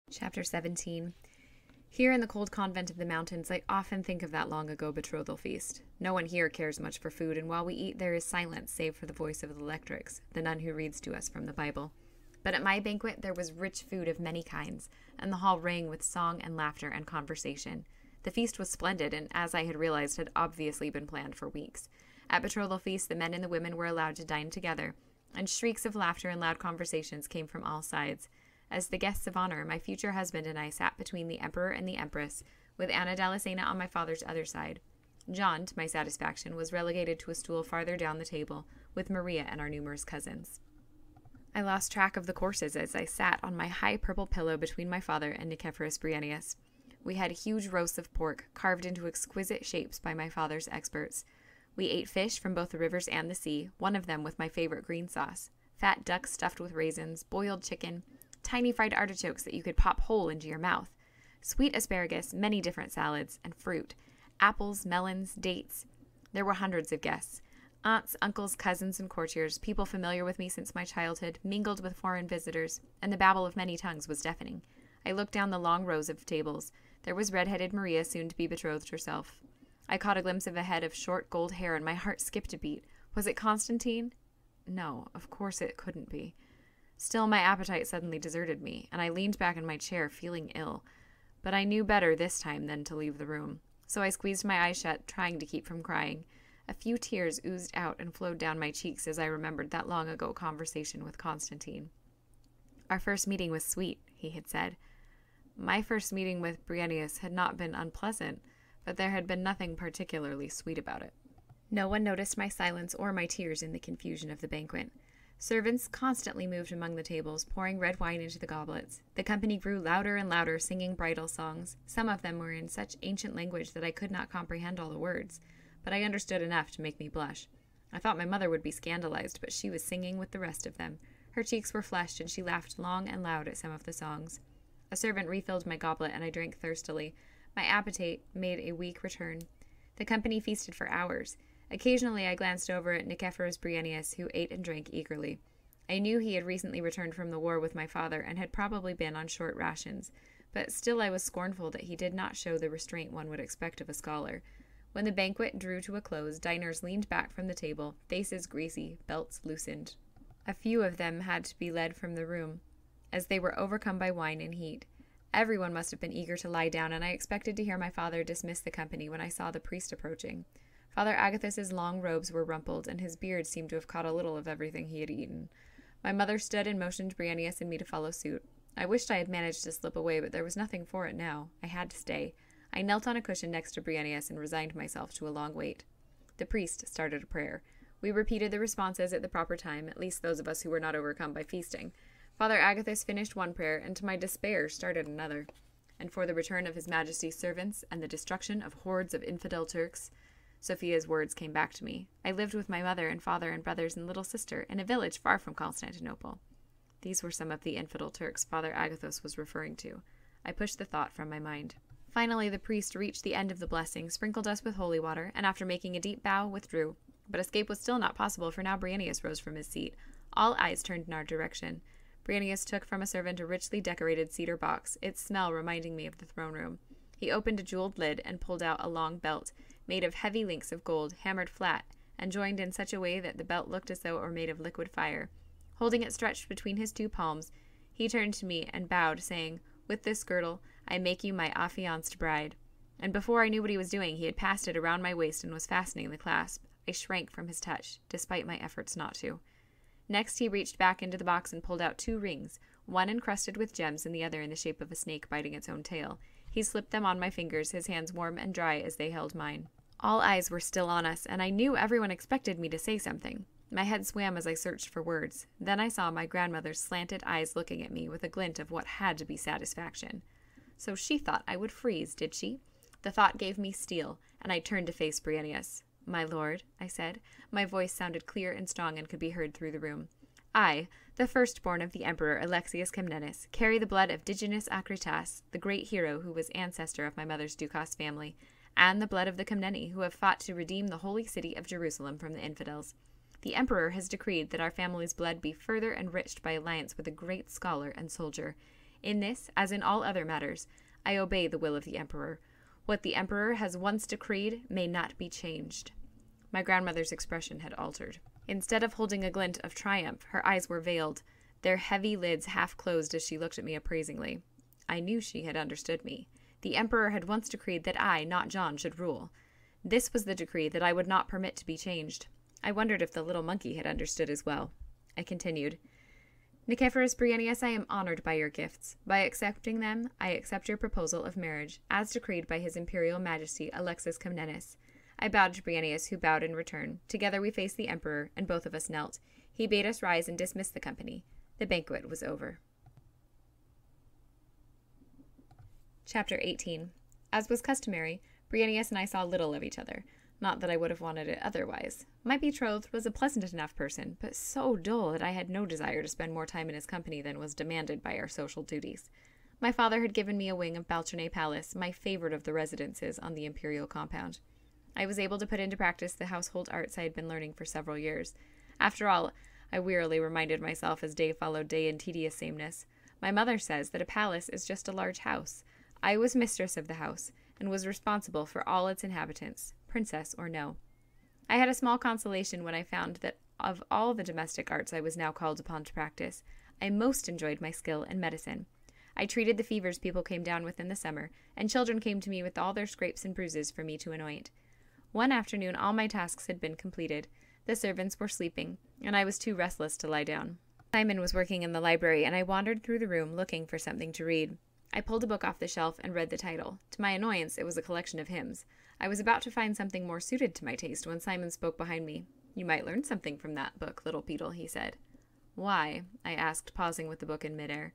Chapter 17. Here in the cold convent of the mountains, I often think of that long-ago betrothal feast. No one here cares much for food, and while we eat, there is silence, save for the voice of the lectrix, the nun who reads to us from the Bible. But at my banquet, there was rich food of many kinds, and the hall rang with song and laughter and conversation. The feast was splendid, and as I had realized, had obviously been planned for weeks. At betrothal feasts, the men and the women were allowed to dine together, and shrieks of laughter and loud conversations came from all sides. As the guests of honor, my future husband and I sat between the emperor and the empress, with Anna Dalasena on my father's other side. John, to my satisfaction, was relegated to a stool farther down the table, with Maria and our numerous cousins. I lost track of the courses as I sat on my high purple pillow between my father and Nicephorus Briennius. We had huge roasts of pork, carved into exquisite shapes by my father's experts. We ate fish from both the rivers and the sea, one of them with my favorite green sauce, fat duck stuffed with raisins, boiled chicken, tiny fried artichokes that you could pop whole into your mouth, sweet asparagus, many different salads, and fruit, apples, melons, dates. There were hundreds of guests. Aunts, uncles, cousins, and courtiers, people familiar with me since my childhood, mingled with foreign visitors, and the babble of many tongues was deafening. I looked down the long rows of tables. There was red-headed Maria, soon to be betrothed herself. I caught a glimpse of a head of short gold hair, and my heart skipped a beat. Was it Constantine? No, of course it couldn't be. Still, my appetite suddenly deserted me, and I leaned back in my chair, feeling ill. But I knew better this time than to leave the room, so I squeezed my eyes shut, trying to keep from crying. A few tears oozed out and flowed down my cheeks as I remembered that long-ago conversation with Constantine. Our first meeting was sweet, he had said. My first meeting with Briennius had not been unpleasant, but there had been nothing particularly sweet about it. No one noticed my silence or my tears in the confusion of the banquet. Servants constantly moved among the tables, pouring red wine into the goblets. The company grew louder and louder, singing bridal songs. Some of them were in such ancient language that I could not comprehend all the words, but I understood enough to make me blush. I thought my mother would be scandalized, but she was singing with the rest of them. Her cheeks were flushed, and she laughed long and loud at some of the songs. A servant refilled my goblet, and I drank thirstily. My appetite made a weak return. The company feasted for hours. Occasionally I glanced over at Nicephorus Briennius, who ate and drank eagerly. I knew he had recently returned from the war with my father and had probably been on short rations, but still I was scornful that he did not show the restraint one would expect of a scholar. When the banquet drew to a close, diners leaned back from the table, faces greasy, belts loosened. A few of them had to be led from the room, as they were overcome by wine and heat. Everyone must have been eager to lie down, and I expected to hear my father dismiss the company when I saw the priest approaching. Father Agathos's long robes were rumpled, and his beard seemed to have caught a little of everything he had eaten. My mother stood and motioned Briennius and me to follow suit. I wished I had managed to slip away, but there was nothing for it now. I had to stay. I knelt on a cushion next to Briennius and resigned myself to a long wait. The priest started a prayer. We repeated the responses at the proper time, at least those of us who were not overcome by feasting. Father Agathos finished one prayer, and to my despair started another. And for the return of His Majesty's servants and the destruction of hordes of infidel Turks, Sophia's words came back to me. I lived with my mother and father and brothers and little sister in a village far from Constantinople. These were some of the infidel Turks Father Agathos was referring to. I pushed the thought from my mind. Finally, the priest reached the end of the blessing, sprinkled us with holy water, and after making a deep bow, withdrew. But escape was still not possible, for now Briennius rose from his seat. All eyes turned in our direction. Briennius took from a servant a richly decorated cedar box, its smell reminding me of the throne room. He opened a jeweled lid and pulled out a long belt, made of heavy links of gold, hammered flat, and joined in such a way that the belt looked as though it were made of liquid fire. Holding it stretched between his two palms, he turned to me and bowed, saying, "With this girdle, I make you my affianced bride." And before I knew what he was doing, he had passed it around my waist and was fastening the clasp. I shrank from his touch, despite my efforts not to. Next, he reached back into the box and pulled out 2 rings, one encrusted with gems and the other in the shape of a snake biting its own tail. He slipped them on my fingers, his hands warm and dry as they held mine. All eyes were still on us, and I knew everyone expected me to say something. My head swam as I searched for words. Then I saw my grandmother's slanted eyes looking at me with a glint of what had to be satisfaction. So she thought I would freeze, did she? The thought gave me steel, and I turned to face Briennius. "My lord," I said. My voice sounded clear and strong and could be heard through the room. "I, the firstborn of the Emperor Alexius Comnenus, carry the blood of Digenis Acritas, the great hero who was ancestor of my mother's Dukas family, and the blood of the Comneni, who have fought to redeem the holy city of Jerusalem from the infidels. The Emperor has decreed that our family's blood be further enriched by alliance with a great scholar and soldier. In this, as in all other matters, I obey the will of the emperor. What the emperor has once decreed may not be changed." My grandmother's expression had altered. Instead of holding a glint of triumph, her eyes were veiled, their heavy lids half closed as she looked at me appraisingly. I knew she had understood me. The emperor had once decreed that I, not John, should rule. This was the decree that I would not permit to be changed. I wondered if the little monkey had understood as well. I continued, "Nicephorus Bryennius, I am honored by your gifts. By accepting them, I accept your proposal of marriage, as decreed by his imperial majesty Alexis Comnenus." I bowed to Bryennius, who bowed in return. Together we faced the emperor, and both of us knelt. He bade us rise and dismiss the company. The banquet was over. Chapter 18. As was customary, Bryennius and I saw little of each other. Not that I would have wanted it otherwise. My betrothed was a pleasant enough person, but so dull that I had no desire to spend more time in his company than was demanded by our social duties. My father had given me a wing of Balternay Palace, my favorite of the residences on the imperial compound. I was able to put into practice the household arts I had been learning for several years. After all, I wearily reminded myself as day followed day in tedious sameness, my mother says that a palace is just a large house. I was mistress of the house, and was responsible for all its inhabitants, princess or no. I had a small consolation when I found that of all the domestic arts I was now called upon to practice, I most enjoyed my skill in medicine. I treated the fevers people came down with in the summer, and children came to me with all their scrapes and bruises for me to anoint. One afternoon all my tasks had been completed. The servants were sleeping, and I was too restless to lie down. Simon was working in the library, and I wandered through the room looking for something to read. I pulled a book off the shelf and read the title. To my annoyance, it was a collection of hymns. I was about to find something more suited to my taste when Simon spoke behind me. "You might learn something from that book, little Beetle," he said. "Why?" I asked, pausing with the book in midair.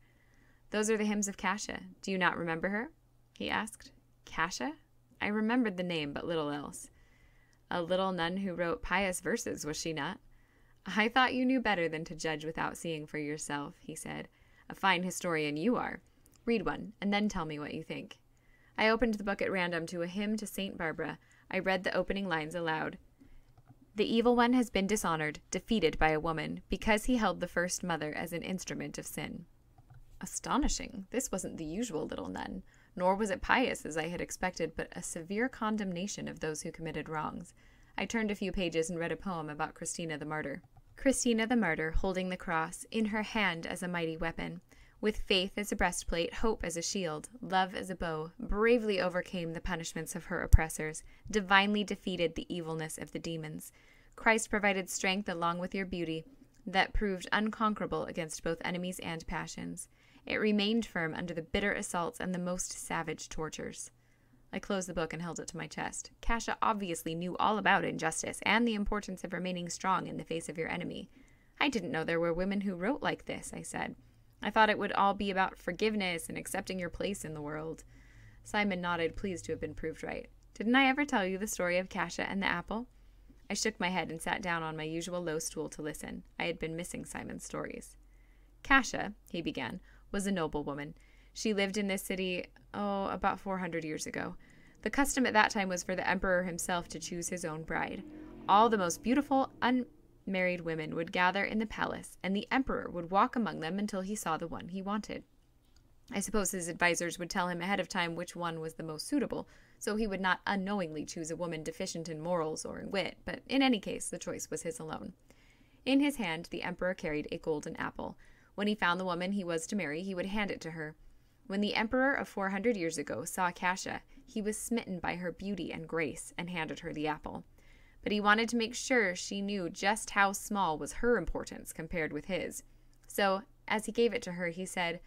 "Those are the hymns of Cassia. Do you not remember her?" he asked. Cassia? I remembered the name, but little else. A little nun who wrote pious verses, was she not? "I thought you knew better than to judge without seeing for yourself," he said. "A fine historian you are. Read one, and then tell me what you think." I opened the book at random to a hymn to Saint Barbara. I read the opening lines aloud. "The evil one has been dishonored, defeated by a woman, because he held the first mother as an instrument of sin." Astonishing. This wasn't the usual little nun, nor was it pious as I had expected, but a severe condemnation of those who committed wrongs. I turned a few pages and read a poem about Christina the Martyr. Christina the Martyr, holding the cross in her hand as a mighty weapon, with faith as a breastplate, hope as a shield, love as a bow, bravely overcame the punishments of her oppressors, divinely defeated the evilness of the demons. Christ provided strength along with your beauty that proved unconquerable against both enemies and passions. It remained firm under the bitter assaults and the most savage tortures. I closed the book and held it to my chest. Cassia obviously knew all about injustice and the importance of remaining strong in the face of your enemy. "I didn't know there were women who wrote like this," I said. "I thought it would all be about forgiveness and accepting your place in the world." Simon nodded, pleased to have been proved right. "Didn't I ever tell you the story of Cassia and the apple?" I shook my head and sat down on my usual low stool to listen. I had been missing Simon's stories. "Cassia," he began, "was a noble woman. She lived in this city, about 400 years ago. The custom at that time was for the emperor himself to choose his own bride. All the most beautiful, unmarried women would gather in the palace, and the emperor would walk among them until he saw the one he wanted. I suppose his advisors would tell him ahead of time which one was the most suitable, so he would not unknowingly choose a woman deficient in morals or in wit, but in any case the choice was his alone. In his hand the emperor carried a golden apple. When he found the woman he was to marry, he would hand it to her. When the emperor of 400 years ago saw Cassia, he was smitten by her beauty and grace and handed her the apple. But he wanted to make sure she knew just how small was her importance compared with his. So, as he gave it to her, he said,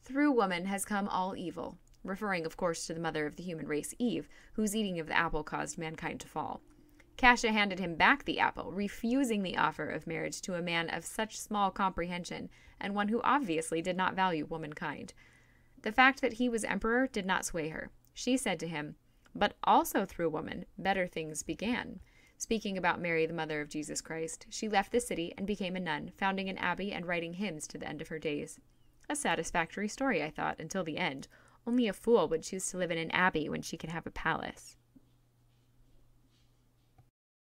'Through woman has come all evil,' referring, of course, to the mother of the human race, Eve, whose eating of the apple caused mankind to fall. Cassia handed him back the apple, refusing the offer of marriage to a man of such small comprehension, and one who obviously did not value womankind. The fact that he was emperor did not sway her. She said to him, 'But also through woman, better things began.' Speaking about Mary, the mother of Jesus Christ, she left the city and became a nun, founding an abbey and writing hymns to the end of her days. A satisfactory story, I thought, until the end. Only a fool would choose to live in an abbey when she could have a palace."